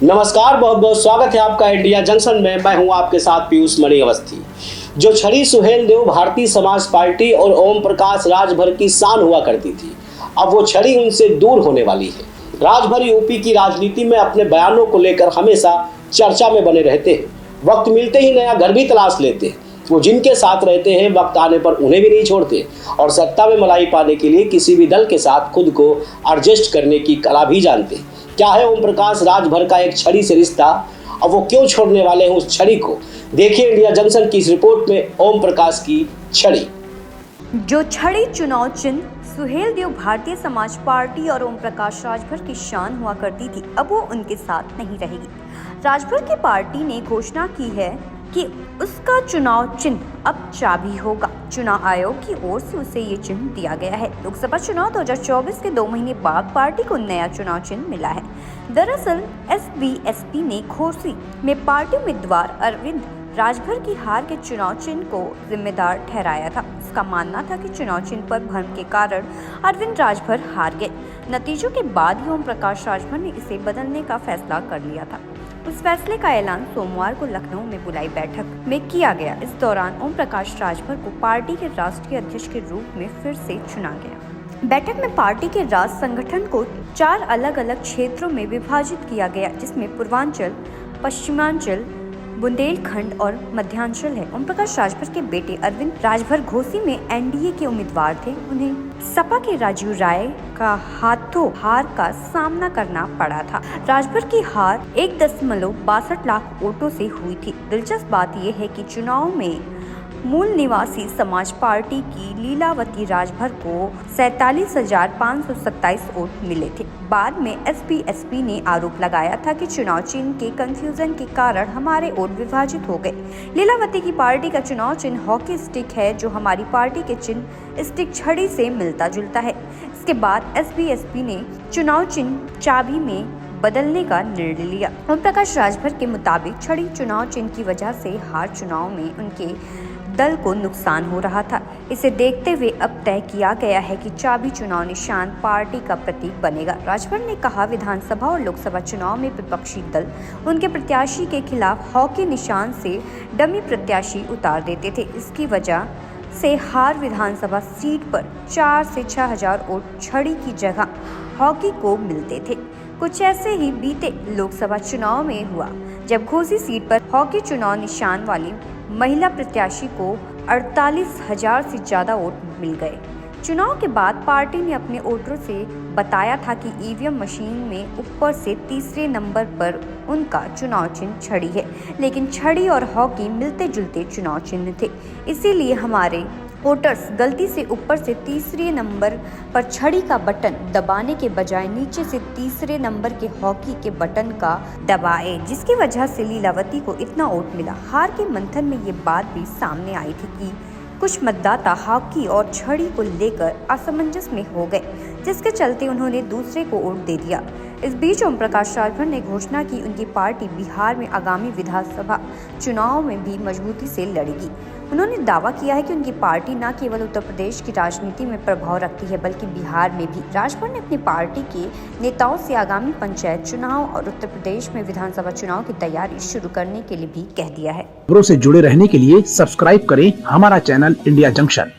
नमस्कार, बहुत बहुत स्वागत है आपका इंडिया जंक्शन में। मैं हूं आपके साथ पीयूष मणि अवस्थी। जो छड़ी सुहेलदेव भारतीय समाज पार्टी और ओम प्रकाश राजभर की शान हुआ करती थी, अब वो छड़ी उनसे दूर होने वाली है। राजभर यूपी की राजनीति में अपने बयानों को लेकर हमेशा चर्चा में बने रहते हैं। वक्त मिलते ही नया घर भी तलाश लेते हैं। वो जिनके साथ रहते हैं वक्त आने पर उन्हें भी नहीं छोड़ते और सत्ता में मलाई पाने के लिए किसी भी दल के साथ खुद को एडजस्ट करने की कला भी जानते हैं। क्या है ओम प्रकाश राजभर का एक छड़ी से रिश्ता? अब वो क्यों छोड़ने वाले हैं उस छड़ी को? देखिए इंडिया जंक्शन की इस रिपोर्ट में ओम प्रकाश की छड़ी। जो छड़ी चुनाव चिन्ह सुहेलदेव भारतीय समाज पार्टी और ओम प्रकाश राजभर की शान हुआ करती थी, अब वो उनके साथ नहीं रहेगी। राजभर की पार्टी ने घोषणा की है कि उसका चुनाव चिन्ह अब चाबी होगा। चुनाव आयोग की ओर से उसे ये चिन्ह दिया गया है। लोकसभा चुनाव 2024 के 2 महीने बाद पार्टी को नया चुनाव चिन्ह मिला है। दरअसल एसबीएसपी ने घोसी में पार्टी उम्मीदवार अरविंद राजभर की हार के चुनाव चिन्ह को जिम्मेदार ठहराया था। उसका मानना था कि चुनाव चिन्ह पर भ्रम के कारण अरविंद राजभर हार गए। नतीजों के बाद ही ओम प्रकाश राजभर ने इसे बदलने का फैसला कर लिया था। उस फैसले का ऐलान सोमवार को लखनऊ में बुलाई बैठक में किया गया। इस दौरान ओम प्रकाश राजभर को पार्टी के राष्ट्रीय अध्यक्ष के रूप में फिर से चुना गया। बैठक में पार्टी के राष्ट्र संगठन को 4 अलग अलग क्षेत्रों में विभाजित किया गया, जिसमें पूर्वांचल, पश्चिमांचल, बुंदेलखंड और मध्यांचल है। ओम प्रकाश राजभर के बेटे अरविंद राजभर घोसी में एनडीए के उम्मीदवार थे। उन्हें सपा के राजीव राय का हाथों हार का सामना करना पड़ा था। राजभर की हार 1.62 लाख वोटों से हुई थी। दिलचस्प बात यह है कि चुनाव में मूल निवासी समाज पार्टी की लीलावती राजभर को 47,527 वोट मिले थे। बाद में एसबीएसपी ने आरोप लगाया था कि चुनाव चिन्ह के कंफ्यूजन के कारण हमारे वोट विभाजित हो गए। लीलावती की पार्टी का चुनाव चिन्ह हॉकी स्टिक है, जो हमारी पार्टी के चिन्ह स्टिक छड़ी से मिलता जुलता है। इसके बाद एसबीएसपी ने चुनाव चिन्ह चाबी में बदलने का निर्णय लिया। ओम प्रकाश राजभर के मुताबिक छड़ी चुनाव चिन्ह की वजह से हार चुनाव में उनके दल को नुकसान हो रहा था। इसे देखते हुए अब तय किया गया है कि चाबी चुनाव निशान पार्टी का प्रतीक बनेगा। राजभर ने कहा, विधानसभा और लोकसभा चुनाव में विपक्षी दल उनके प्रत्याशी के खिलाफ हॉकी निशान से डमी प्रत्याशी उतार देते थे। इसकी वजह से हार विधानसभा सीट पर 4 से 6,000 वोट छड़ी की जगह हॉकी को मिलते थे। कुछ ऐसे ही बीते लोकसभा चुनाव में हुआ, जब घोसी सीट पर हॉकी चुनाव निशान वाली महिला प्रत्याशी को 48,000 से ज्यादा वोट मिल गए। चुनाव के बाद पार्टी ने अपने वोटरों से बताया था कि ईवीएम मशीन में ऊपर से तीसरे नंबर पर उनका चुनाव चिन्ह छड़ी है, लेकिन छड़ी और हॉकी मिलते जुलते चुनाव चिन्ह थे। इसीलिए हमारे वोटर्स गलती से ऊपर से तीसरे नंबर पर छड़ी का बटन दबाने के बजाय नीचे से तीसरे नंबर के हॉकी के बटन का दबाए, जिसकी वजह से लीलावती को इतना वोट मिला। हार के मंथन में ये बात भी सामने आई थी कि कुछ मतदाता हॉकी और छड़ी को लेकर असमंजस में हो गए, जिसके चलते उन्होंने दूसरे को वोट दे दिया। इस बीच ओम प्रकाश राजभर ने घोषणा की उनकी पार्टी बिहार में आगामी विधानसभा चुनाव में भी मजबूती से लड़ेगी। उन्होंने दावा किया है कि उनकी पार्टी न केवल उत्तर प्रदेश की राजनीति में प्रभाव रखती है, बल्कि बिहार में भी। राजभर ने अपनी पार्टी के नेताओं से आगामी पंचायत चुनाव और उत्तर प्रदेश में विधानसभा चुनाव की तैयारी शुरू करने के लिए भी कह दिया है। खबरों से जुड़े रहने के लिए सब्सक्राइब करें हमारा चैनल इंडिया जंक्शन।